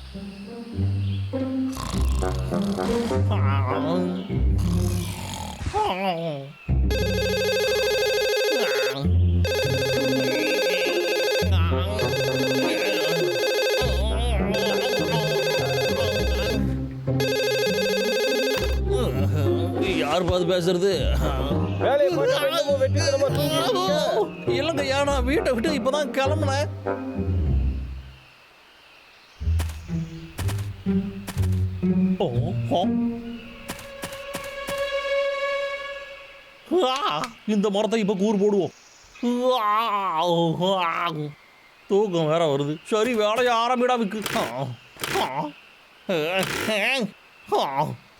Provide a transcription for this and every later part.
யார் பார்த்து பேசுறது? இல்லைங்க, ஏன்னா வீட்டை விட்டு இப்பதான் கிளம்புனேன். இந்த மரத்தை இப்ப கூறு போடுவோம். தூக்கம் வேற வருது. சரி, வேலையை ஆரம்பிடா விக்கு.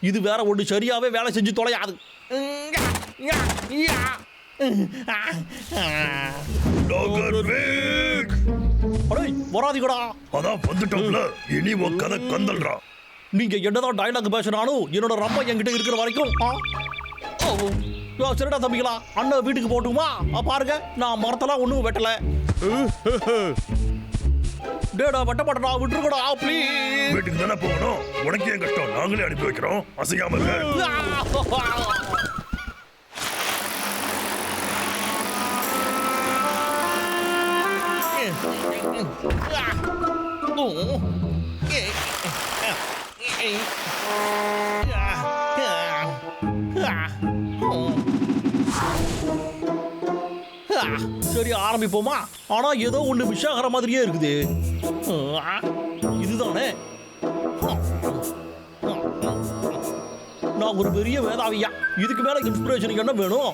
இது வேற ஒன்று சரியாவே வேலை செஞ்சு தொலையாது. வராதிகடா. அதான் வந்துட்டோம்ல, இனி உன் கதை கந்தல்றா. நீங்க என்னதான் டைலாக் பேசினாலும் என்னோட ரப்ப என்கிட்ட இருக்கிற வரைக்கும். சரிடா தம்பிங்களா, அண்ணன் வீட்டுக்கு போட்டுமா? பாருங்க, நான் மரத்தெல்லாம் ஒன்றும் வெட்டல. டேடா வெட்ட மாட்டா, விட்டுருக்கடா ப்ளீஸ். வீட்டுக்கு தானே போகணும், உனக்கு ஏன் கஷ்டம்? நாங்களே அனுப்பி வைக்கிறோம், அசையாம சரி, ஆரம்பிப்போமா? ஆனா ஏதோ ஒண்ணு விஷாகர மாதிரியே இருக்குது. இதுதானே? நான் ஒரு பெரிய வேதாவியா, இதுக்கு மேல இன்ஸ்பிரேஷன் என்ன வேணும்?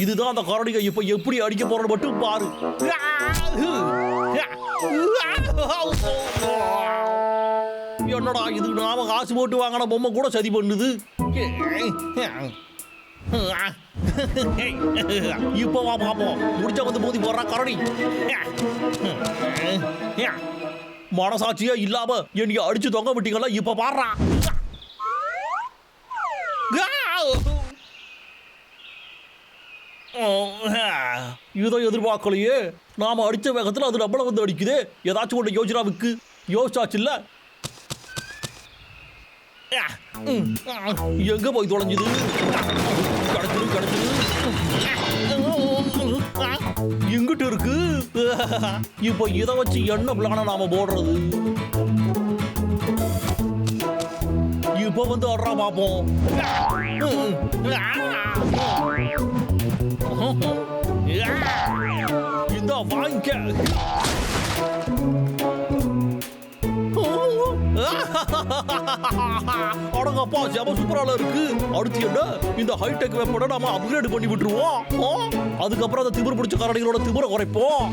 இதுதான் அந்த கரடியை இப்ப எப்படி அடிக்க போறது மட்டும் பாரு. என்னடா இது, நாம காசு போட்டு வாங்கின பொம்மை கூட சதி பண்ணுது. இப்ப வா பாப்போம், முடிச்ச வந்து மோதி போடுறா கரடி. மனசாட்சியா இல்லாம என்னைய அடிச்சு தொங்க விட்டீங்களா? இப்ப பாடுறா. இதை எதிர்பார்க்கலையே. நாம அடிச்ச வேகத்துல அது நம்மள வந்து அடிக்குது. ஏதாச்சும் ஒன்று யோஜனாவுக்கு யோசிச்சாச்சு இல்ல? எங்க போய் தொலைஞ்சது? கிடைச்சது எங்கிட்ட இருக்கு. இப்ப இதை வச்சு என்ன பிளான நாம போடுறது? இப்ப வந்து அட்ரா பாப்போம். இந்த வாங்க. அடங்கப்பா, செம சூப்பரால இருக்கு. அடுத்து என்ன? இந்த ஹைடெக் வெப்பனை நாம அப்கிரேட் பண்ணி விட்டுருவோம். அதுக்கப்புறம் அந்த திமிர் பிடிச்ச கரடிகளோட திமிரை குறைப்போம்.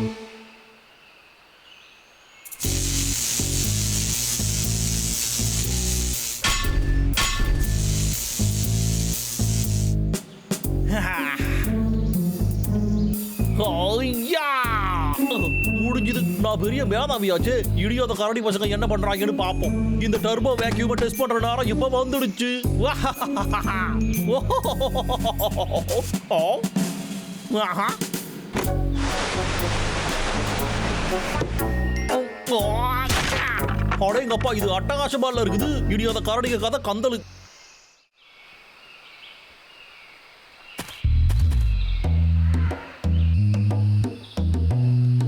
முடிஞ்சது. நான் பெரிய மேதாவியாச்சு. இடியாத கரடி பசங்க என்ன பண்றாங்கன்னு பாப்போம். இந்த டர்போ வேக்யூமை டெஸ்ட் பண்ற நேரம் இப்ப வந்துடுச்சு. அடேங்கப்பா, இது அட்டகாசமால இருக்குது. இடியாத கரடிக கதை கந்தலு.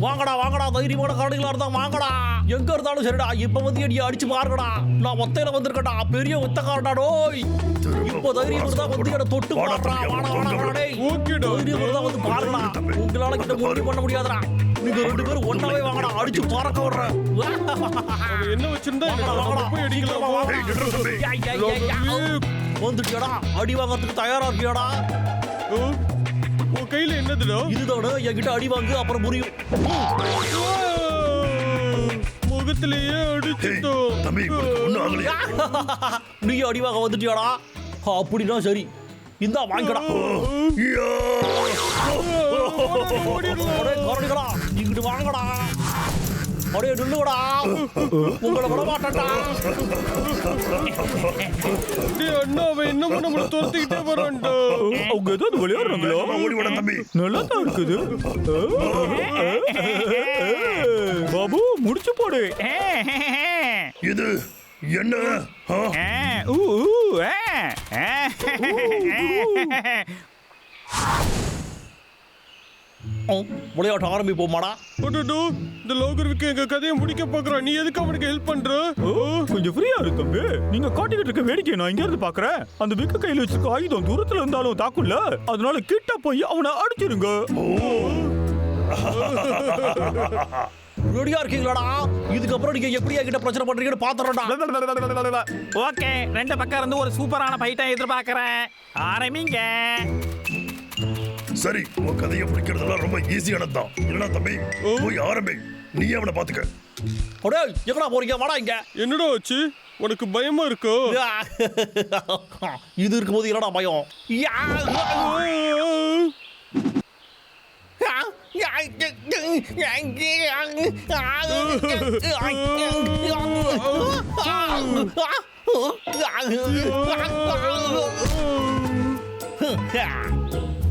வாங்கடா வாங்கடா, தைரியமான கரடிகளா இருந்தா வாங்கடா. எங்க இருந்தாலும் சரிடா, இப்ப வந்து என்னைய அடிச்சு பாருங்கடா. நான் ஒத்தையில வந்திருக்கடா, பெரிய ஒத்தக்காரடா. டோய், இப்ப தைரியம் இருந்தா வந்து என்ன தொட்டு பாடுறா. வாடா வாடா வாடா. தைரியம் இருந்தா வந்து பாருங்கடா. உங்களால கிட்ட முடிவு பண்ண முடியாதுடா. நீங்க ரெண்டு பேரும் ஒன்னாவே வாங்கடா, அடிச்சு பறக்க விடுறேன். என்ன வச்சிருந்தா வந்துட்டியாடா? அடி வாங்கறதுக்கு தயாரா இருக்கியாடா? உன் கையில என்னதுடா? இதுதானே, என்கிட்ட அடி வாங்கு, அப்புறம் புரியும். முகத்திலேயே அடிச்சிட்டோம். நீ அடி வாங்க வந்துட்டியாடா? அப்படின்னா சரி, இந்தா வாங்கிக்கடா. கரடிகளா, இங்கிட்டு வாங்கடா. அப்படியே நில்லுங்கடா, உங்களை விட மாட்டேன்டா. அண்ணா, அவன் இன்னமும் நம்மளை துரத்திக்கிட்டே வரான்டா. அவங்க ஏதாவது விளையாடுறாங்களா? ஓடி விட தம்பி, நல்லா தான் இருக்குது. பாபு, முடிச்சு போடு. இது என்ன ஆ? விளையாட்டு ஆரம்பிப்போமாடா. அடடோ, இந்த லோகர்விக்கு எங்க கதையை முடிக்க பாக்குறான். நீ எதுக்கு அவனுக்கு ஹெல்ப் பண்ற? கொஞ்சம் ஃப்ரீயா இரு தம்பி. நீங்க காட்டிக்கிட்டு இருக்க வேடிக்கை நான் இங்க இருந்து பாக்குறேன். அந்த விக்க கையில வச்சிருக்க ஆயுதம் தூரத்துல இருந்தாலும் தாக்குல்ல, அதனால கிட்ட போய் அவனை அடிச்சிருங்க. ரெடியா இருக்கீங்களாடா? இதுக்கப்புறம் நீங்க எப்படியா கிட்ட பிரச்சனை பண்றீங்கன்னு பாத்துறேன்டா. ஓகே, ரெண்டு பக்கம் இருந்து ஒரு சூப்பரான ஃபைட்டை எதிர்பார்க்கறேன். ஆரம்பிங்க. சரி, உன் கதையை முடிக்கிறதெல்லாம் ரொம்ப ஈஸியானதுதான். இல்லைனா தம்பி போய் ஆரம்பி. நீ அவனை பாத்துக்க. அடே, எங்கடா போறீங்க? வாடா இங்க. என்னடா ஆச்சு? உனக்கு பயமா இருக்கோ? இது இருக்கும்போது என்னடா பயம்?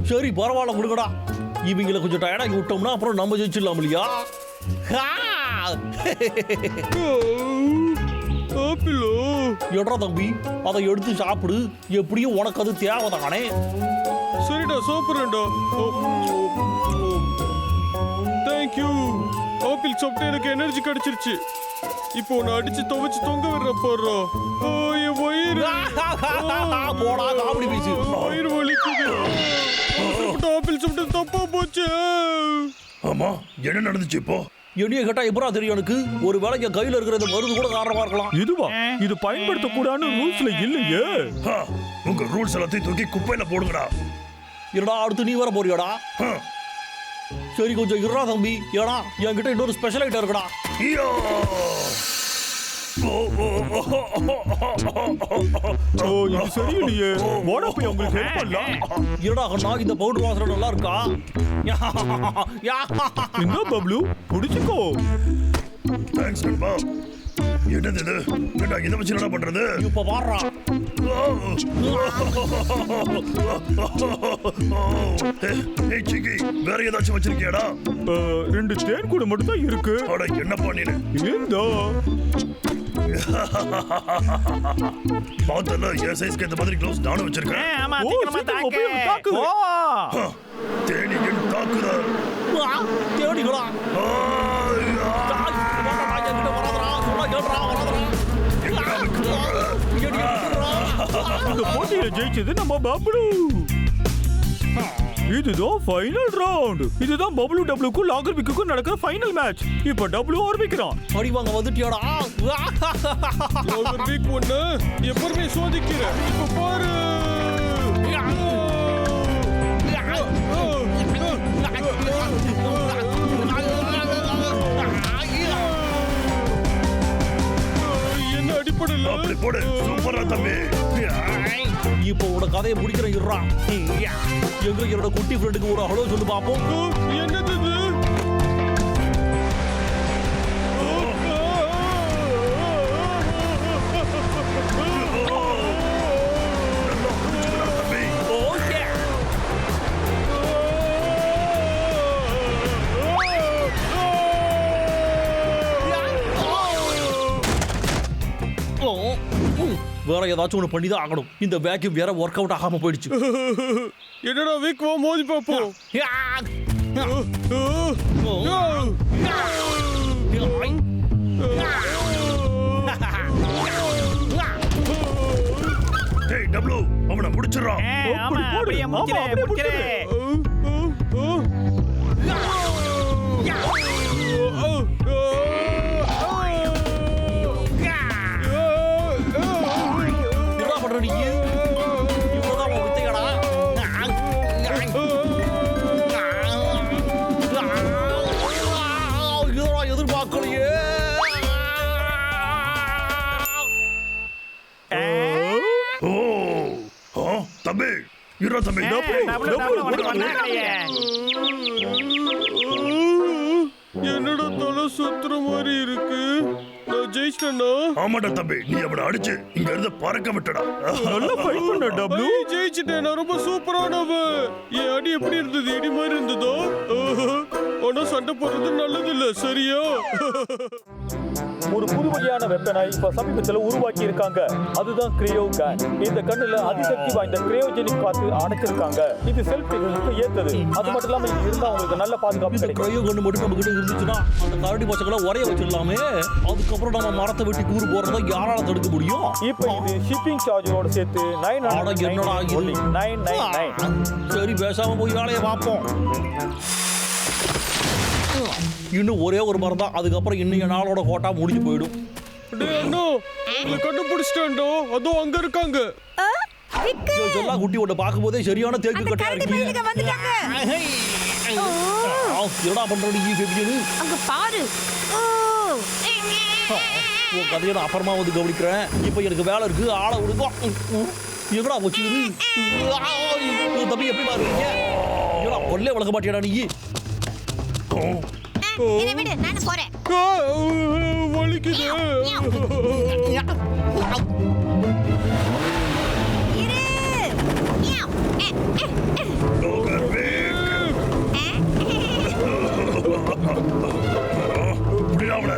சரி, பரவாயில்ல, கொடுங்கடா. இவங்களை கொஞ்சம் டயர்டாகி விட்டோம்னா அப்புறம் நம்ம ஜெயிச்சிடலாம் இல்லையா? ஆப்பிளோ? எட்ரா தம்பி, அதை எடுத்து சாப்பிடு. எப்படியும் உனக்கு அது தேவைதானே. சரிடா, சாப்பிடுறேன்டா. தேங்க்யூ. ஆப்பிள் சாப்பிட்டு எனக்கு எனர்ஜி கிடைச்சிருச்சு. இப்போ நான் அடிச்சு துவைச்சு தொங்க விடுற போறா. என் வயிறு போடா, காமெடி பீஸ். வயிறு வலிக்குது. ஆப்பிள் சாப்பிட்டு தப்பா போச்சு. ஆமா, என்ன நடந்துச்சு இப்போ? என்னைய கேட்டா எப்பரா தெரியும் எனக்கு? ஒரு வேளை என் கையில இருக்கிறது மருந்து கூட காரணமா இருக்கலாம். இதுவா? இது பயன்படுத்த கூடாதுன்னு ரூல்ஸ்ல இல்லையே. உங்க ரூல்ஸ் எல்லாத்தையும் தூக்கி குப்பையில போடுங்கடா. என்னடா, அடுத்து நீ வர போறியாடா? சரி, கொஞ்சம் இருடா தம்பி. ஏடா, என்கிட்ட இன்னொரு ஸ்பெஷல் ஐட்டம் இருக்குடா. ஐயோ! இது சரியில்லையே. வாடா போய் உங்களுக்கு ஹெல்ப் பண்ணலாம். இருடா கண்ணா, இந்த பவுடர் வாசனை நல்லா இருக்கா? என்ன பப்ளு, குடிச்சுக்கோ. தேங்க்ஸ் நண்பா. என்னது இது? ஏண்டா, இதை வச்சு என்ன பண்றது? இப்ப பாடுறா. ஏய் சிக்கி, வேற ஏதாச்சும் வச்சிருக்கியாடா? 2 தேன் கூட மட்டும் தான் இருக்கு. அட, என்ன பண்ணினு? ஏண்டா? பார்த்தல, என் சைஸ்க்கு ஏத்த மாதிரி க்ளவுஸ் நானும் வச்சிருக்கேன். ஆமா, ஓ, சீக்கிரமா சீக்கிரமா தாக்கு. போய் தாக்கு. ஓ, தேனியின் தாக்குதல். தேடிகளா? என்கிட்ட வராதரா, சொன்னா கேட்றா, வராதரா. இந்த போட்டியில ஜெயிச்சது நம்ம பப்ளு. இதுதான் ஃபைனல் ரவுண்ட். இதுதான் பப்ளு டப்ளுக்கும் லாகர்விக்கும் நடக்கிற ஃபைனல் மேட்ச். இப்போ டப்ளு ஆரம்பிக்கிறான். அடி வாங்க வந்துட்டியாடா? லோகர்விக் ஒண்ணு எப்பவுமே சோதிக்கிறேன். இப்ப பாரு. என்ன அடிப்படல? அப்படி போடு. சூப்பரா தம்பி. இப்போ உன கதையை முடிக்கிற இருறா. எங்க என்னோட குட்டி ஃப்ரெண்டுக்கு ஒரு ஹலோ சொல்லு பாப்போம். என்னது இது? தம்பி, ஓகே. வேற ஏதாச்சும் ஒன்று பண்ணி தான் ஆகணும். இந்த வேக்யூம் வேற ஒர்க் அவுட் ஆகாம போயிடுச்சு. என்னடா வீக் வா, மோதி பாப்போம். டேய் டப்ளு, அவனை முடிச்சிடுறான். ஆமா, அப்படியே முடிக்கிறேன், அப்படியே முடிக்கிறேன். என்ன பண்ற நீ? இவ்வளவுதான் உன் வித்தையாடா? இதெல்லாம் எதிர்பார்க்கலையே. ஓ, தம்பி, இருடா தம்பி. டபுள் உனக்கு வந்தாங்களையே. என்னடா தலை சுத்துற மாதிரி இருக்கு. நான் ஜெயிச்சிட்டேனா? ஆமாடா தம்பி, நீ அவனை அடிச்சு இங்க இருந்து பறக்க விட்டடா. நல்லா ஃபைட் பண்ண டப்ளு. ஜெயிச்சிட்டேன். நான் ரொம்ப சூப்பரானவன். என் அடி எப்படி இருந்தது? இடி மாதிரி இருந்ததோ? ஆனா சண்டை போடுறது நல்லது இல்ல, சரியா? ஒரு புது வகையான வெப்பனை இப்ப சமீபத்துல உருவாக்கி இருக்காங்க. அதுதான் கிரையோ கன். இந்த கண்ணுல அதிசக்தி வாய்ந்த கிரையோஜெனிக் காத்து அடைச்சிருக்காங்க. இது செல்ஃப் டிஃபென்ஸ்க்கு ஏத்தது. அது மட்டும் இல்லாம இது இருந்தா உங்களுக்கு நல்ல பாதுகாப்பு இந்த கிடைக்கும். கிரையோ கண்ணு மட்டும் நம்ம கிட்ட இருந்துச்சுன்னா அந்த கரடி பசங்களை உரைய வச்சிடலாமே. அதுக்கப்புறம் நம்ம மரத்தை வெட்டி கூறு போறதை யாரால தடுக்க முடியும்? இப்ப இது ஷிப்பிங் சார்ஜோட சேர்த்து ஆனா என்னடா இது? 999. சரி, பேசாம போய் வேலையை பார்ப்போம். இன்னும் ஒரே ஒரு மரம் தான். அதுக்கப்புறம் இன்னும் என் நாளோட கோட்டா முடிஞ்சு போயிடும். டேய் அண்ணா, உங்களை கண்டுபிடிச்சிட்டேன்டோ. அதோ அங்க இருக்காங்க. சொல்லா குட்டி ஒண்ணு பார்க்கும்போதே சரியான தேக்கு கட்டையா இருக்கு. என்னடா பண்ற நீ ஃபெபியனு? அங்க பாரு. உன் கதையை நான் அப்புறமா வந்து கவனிக்கிறேன். இப்போ எனக்கு வேலை இருக்கு. ஆளை விடுங்க. எங்கடா போச்சு இது? தம்பி எப்படி பாருங்க? என்னடா கொல்லே வளர்க்க மாட்டியாடா நீ? இதை விடு, நானும் போறேன். வலிக்குது. இரு. மியாவ். லோகர் வேக். புடிடா அவனை.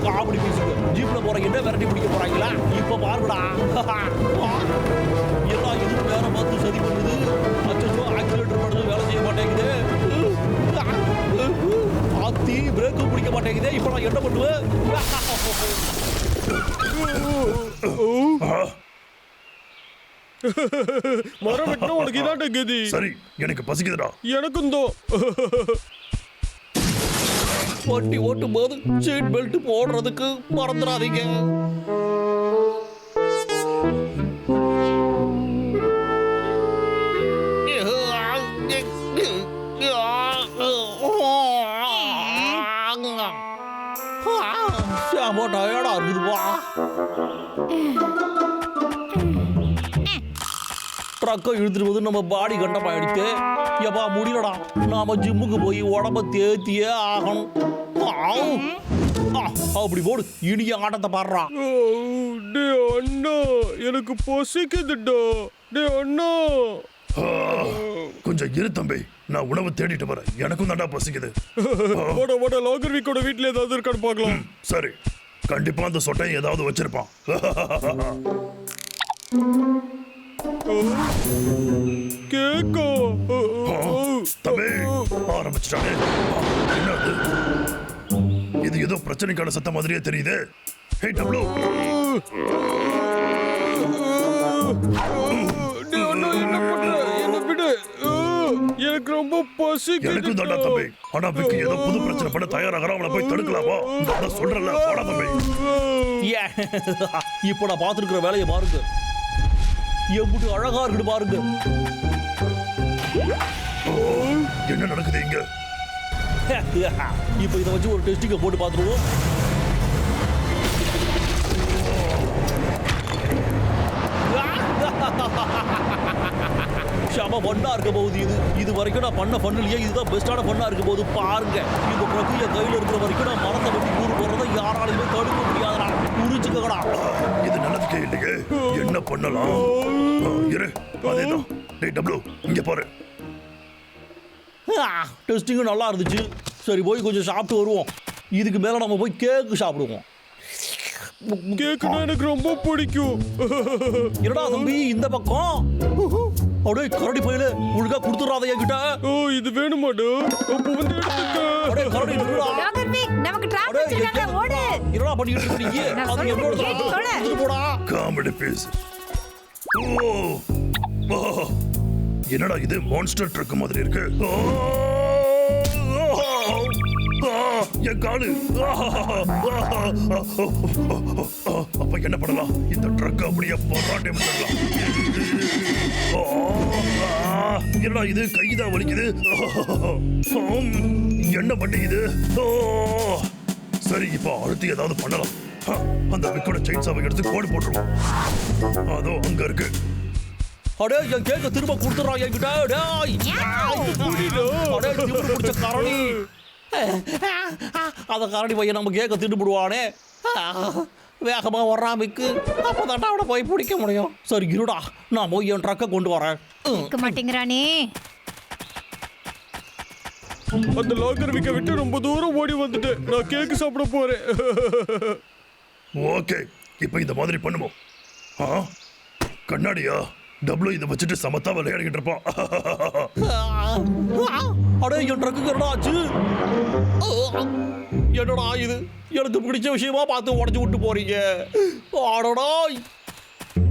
காமெடி பீஸுக்கு ஜீப்ல போற என்ன விரட்டி பிடிக்க போறாங்களா? இப்ப பாருடா. எல்லாம் எதுக்கு வேற பார்த்து சரி பண்ணுது. அச்சோ, ஆக்சிலேட்டர் பண்ணுது வேலை செய்ய மாட்டேங்குது. ஆத்தி பிரேக்கும் பிடிக்க மாட்டேங்குது. இப்ப நான் என்ன பண்ணுவேன்? மரம் வெட்டினா உனக்கு இதாண்ட கதி. சரி, எனக்கு பசிக்குதுடா. எனக்கும் தான். வண்டி ஓட்டும் போது சீட் பெல்ட் போடுறதுக்கு மறந்துடாதீங்க. டயர்டா இருக்குதுப்பா. ட்ரக்கை இழுத்துட்டு போது நம்ம பாடி கண்டமாயிடுச்சு. எப்பா முடியலடா. நாம ஜிம்முக்கு போய் உடம்ப தேத்தியே ஆகணும். அப்படி போடு. இனிய ஆட்டத்தை பாடுறா. டே அண்ணா, எனக்கு பசிக்குதுடா. டே அண்ணா. கொஞ்சம் இரு தம்பி, நான் உணவு தேடிட்டு வரேன். எனக்கும் தாண்டா பசிக்குது. வட லாகர் வீக்கோட வீட்ல ஏதாவது இருக்கான்னு பார்க்கலாம். சரி, கண்டிப்பா அந்த சொட்டை ஏதாவது வச்சிருப்பான். கேக்கோ. தம்பி ஆரம்பிச்சிட்டானே. என்னது இது? ஏதோ பிரச்சனைக்கான சத்தம் மாதிரியே தெரியுது. ஹே டப்ளு. டேய் அண்ணா, என்ன பண்ற? என்ன விடு. எனக்கு ரொம்ப பசிக்குது. எனக்கும் தாண்டா தம்பி. ஆனா விக்கி ஏதோ புது பிரச்சனை பண்ண தயாராகிறான். அவனை போய் தடுக்கலாமா? நான் சொல்றேன்ல, போடா தம்பி. இப்போ நான் பார்த்துருக்கிற வேலையை பாருங்க. எப்படி அழகா இருக்குது பாருங்க. என்ன நடக்குது இங்க? இப்போ இதை வச்சு ஒரு டெஸ்டிங்கை போட்டு பார்த்துருவோம். ஷாமா ஃபன்னா இருக்க போகுது. இது வரைக்கும் நான் பண்ண ஃபன்னிலேயே இதுதான் பெஸ்டான ஃபன்னா இருக்க போகுது. பாருங்க, இந்த பிரக்ரியை கையில் இருக்கிற வரைக்கும் நான் மரத்தை வெட்டி கூறு போடுறதை யாராலையுமே தடுக்க முடியாதடா. புரிஞ்சுக்கடா. இது நல்லதுக்கே இல்லையே. என்ன பண்ணலாம்? இரு, அதேதான். டேய் டப்ளு, இங்க பாரு. டெஸ்டிங்கும் நல்லா இருந்துச்சு. சரி, போய் கொஞ்சம் சாப்பிட்டு வருவோம். இதுக்கு மேல நம்ம போய் கேக்கு சாப்பிடுவோம். கேக்குனா எனக்கு ரொம்ப பிடிக்கும். என்னடா தம்பி இந்த பக்கம்? அப்படியே கரடி பையில ஒழுங்கா கொடுத்துறாத என்கிட்ட. இது வேணுமாடா? அப்போ வந்து எடுத்துக்க. அப்படியே கரடி விடுடா. லாகர் வீக், நமக்கு டிராஃபிக் இருக்காங்க. ஓடு. என்னடா பண்ணிட்டு இருக்கீங்க? நான் அது சொல்றேன், என்னோட கேட்டு தொலை. எடுத்துட்டு போடா. Comedy piece. என்னடா இது? மான்ஸ்டர் ட்ரக் மாதிரி இருக்கு. என் காலு. அப்ப என்ன பண்ணலாம்? இந்த ட்ரக் அப்படியே போராட்டே பண்ணலாம். என்னடா இது? கைதான் வலிக்குது. என்ன பண்ணிக்குது? சரி, இப்ப அடுத்து ஏதாவது பண்ணலாம். அந்த விக்கோட செயின் சாவை எடுத்து கோடு போட்டுருவோம். அதோ அங்க இருக்கு. அடே, என் கேக்க திரும்ப கொடுத்துறா என்கிட்ட. டேய், அடே திமிரு பிடிச்ச கரடி. அத கரடி பையன் நம்ம கேக்க திண்டு போடுவானே. வேகமா வர்றான் விக்கு. அப்பதான்டா அவனை போய் பிடிக்க முடியும். சரி இருடா, நான் போய் என் ட்ரக்கை கொண்டு வரேன். கேட்க மாட்டேங்கிறானே. அந்த லாகர் வீக்க விட்டு ரொம்ப தூரம் ஓடி வந்துட்டேன். நான் கேக்கு சாப்பிட போறேன். ஓகே, இப்போ இந்த மாதிரி பண்ணுவோம். கண்ணாடியா? டபுள் இதை வச்சுட்டு சமத்தா விளையாடிக்கிட்டு இருப்பான். அடே என் ட்ரக்கு என்னடா ஆச்சு? என்னடா இது? எனக்கு பிடிச்ச விஷயமா பார்த்து உடச்சு விட்டு போறீங்க. ஆடடா,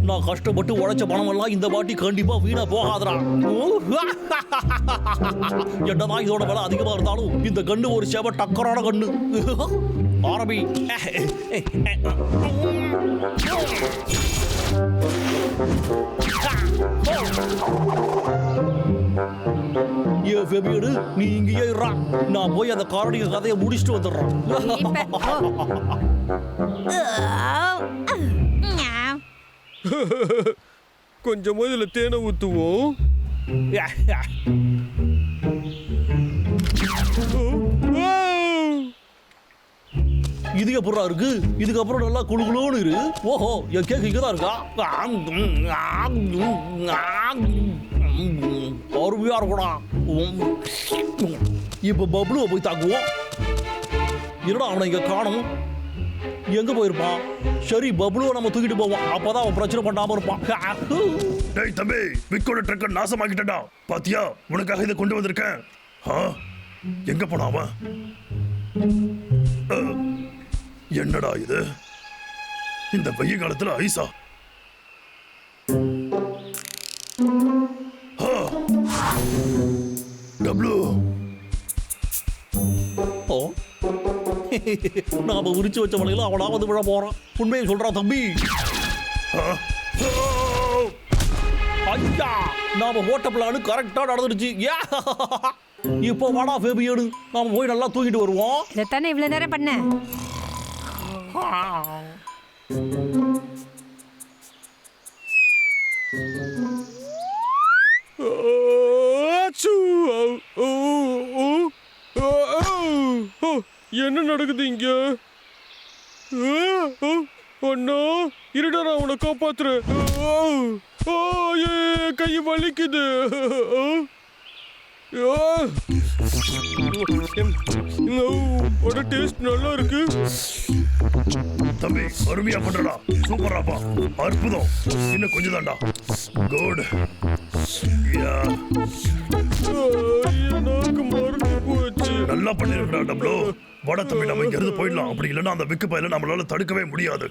நான் கஷ்டப்பட்டு உழைச்ச பணம் எல்லாம் இந்த வாட்டி கண்டிப்பா வீணா போகாதடா. என்னதான் இதோட விலை அதிகமா இருந்தாலும் இந்த கண்ணு ஒரு சேவ டக்கரான கண்ணு. ஆரம்பி. ஏ ஃபெபியடு, நீ இங்கேயே இருடா. நான் போய் அந்த காரணிக கதையை முடிச்சுட்டு வந்துடுறேன். கொஞ்சம் இதுல தேனை ஊத்துவோம். இது எப்படா இருக்கு? இதுக்கப்புறம் நல்லா குளுகுளுன்னு இரு. ஓஹோ, என் கேக்கு இங்கதான் இருக்கா? அருமையா இருக்கடா. இப்ப பப்ளுவை போய் தாக்குவோம். என்னடா அவனை இங்க காணும்? எங்க போயிருப்பான்? சரி, பப்ளுவை நம்ம தூக்கிட்டு போவோம். அப்பதான் அவன் பிரச்சனை பண்ணாம இருப்பான். டேய் தம்பி, விக்கோட ட்ரக்க நாசமாக்கிட்டா. பாத்தியா, உனக்காக இதை கொண்டு வந்திருக்கேன். எங்க போனா அவன்? என்னடா இது? இந்த வெய்ய காலத்துல ஐசா? டபுள்யூ, நாம உரிச்சு வச்ச வலையில அவனாவது விழ போறான். உண்மையை சொல்றான் தம்பி. ஐயா, நாம ஓட்ட பிளானு கரெக்டா நடந்துருச்சு. இப்போ வாடா ஃபேபியடு, நாம போய் நல்லா தூக்கிட்டு வருவோம். இதைத்தானே இவ்வளவு நேரம் பண்ண. என்ன நடக்குது இங்க? அண்ணா, இருடா, நான் உன்னை காப்பாத்துறேன். கை வலிக்குது. டேஸ்ட் நல்லா இருக்கு. தம்பி, அருமையா பண்றடா. சூப்பராப்பா, அற்புதம். இன்னும் கொஞ்சம் தான்டா. குட். எனக்கு மறந்து போச்சு. நல்லா பண்ணிருக்கா டபுள்யூ. வட தம்பி, நம்ம இங்க இருந்து போயிடலாம். அப்படி இல்லைன்னா அந்த விக்கு பையில நம்மளால தடுக்கவே முடியாது.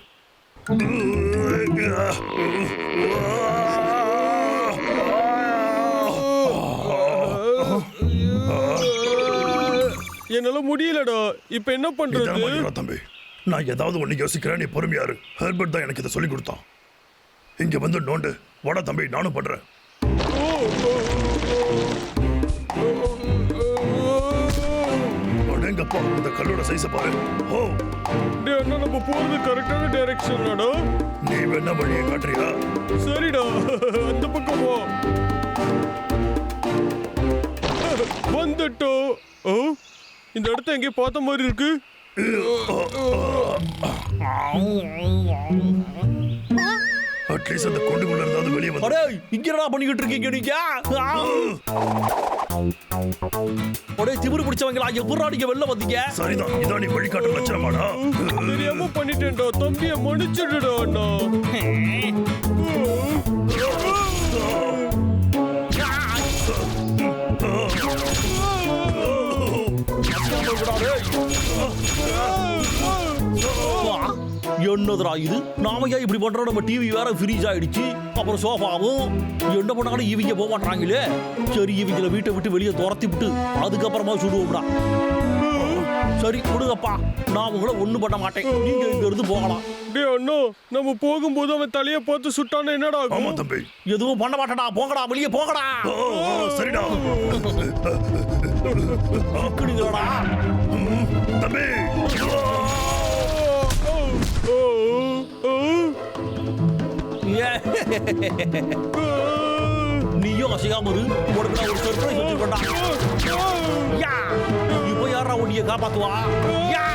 என்னால முடியலடா. இப்ப என்ன பண்றது? தம்பி, நான் ஏதாவது ஒண்ணு யோசிக்கிறேன், நீ பொறுமையாரு. ஹெர்பர்ட் தான் எனக்கு இதை சொல்லி கொடுத்தான். இங்க வந்து நோண்டு. வட தம்பி, நானும் பண்றேன். அடேங்கப்பா, இந்த கல்லோட சைஸ பாரு. ஓ டேய் அண்ணா, நம்ம போறது கரெக்டான டைரக்ஷன்லடா. நீ வேணா வழியை காட்டுறியா? சரிடா, அந்த பக்கம் போ. வந்துட்டோம். இந்த இடத்த எங்கேயும் பார்த்த மாதிரி இருக்கு. அட்லீஸ்ட் அந்த கொண்டுக்குள்ள இருந்தாலும் வெளியே வந்து. அடே, இங்க என்னடா பண்ணிக்கிட்டு இருக்கீங்க நீங்க? அடே, திமிரு பிடிச்சவங்களா, எப்படா நீங்க வெளில வந்தீங்க? சரிதான், இதான் நீ வழிகாட்டு லட்சணமாடா. தெரியாம பண்ணிட்டேன்டா. தம்பியை மன்னிச்சிடுடா அண்ணா. என்னதுடா இது? நாம ஏன் இப்படி பண்றோம்? நம்ம டிவி வேற ஃப்ரீஸ் ஆயிடுச்சு. அப்புறம் சோஃபாவும் என்ன பண்ணாலும் இவங்க போக மாட்டாங்களே. சரி, இவங்கள வீட்டை விட்டு வெளியே துரத்தி விட்டு அதுக்கப்புறமா சுடுவோம்டா. சரி கொடுங்கப்பா, நான் உங்களை ஒண்ணும் பண்ண மாட்டேன். நீங்க இங்க இருந்து போகலாம். டேய் அண்ணா, நம்ம போகும்போது அவன் தலையை பார்த்து சுட்டானா என்னடா ஆமா ஆகும்? தம்பி, எதுவும் பண்ண மாட்டேடா. போங்கடா, வெளியே போங்கடா. சரிடா. சிக்குடுங்கடா தம்பி. நீயும் அசையாம இரு. உனக்கு நான் ஒரு சர்ப்ரைஸ் வச்சிருக்கேன்டா. யா, இப்போ யாரா உன்னைய காப்பாத்துவா? யா!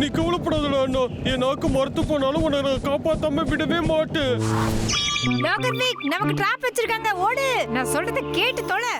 நீ கவலைப்படாதடா அண்ணா. என் நாக்கு மறுத்து போனாலும் உன்னை நான் காப்பாத்தாம விடவே மாட்டேன். டாக்டர் வீக், நமக்கு ட்ராப் வச்சிருக்காங்க. ஓடு. நான் சொல்றத கேட்டு தொலை.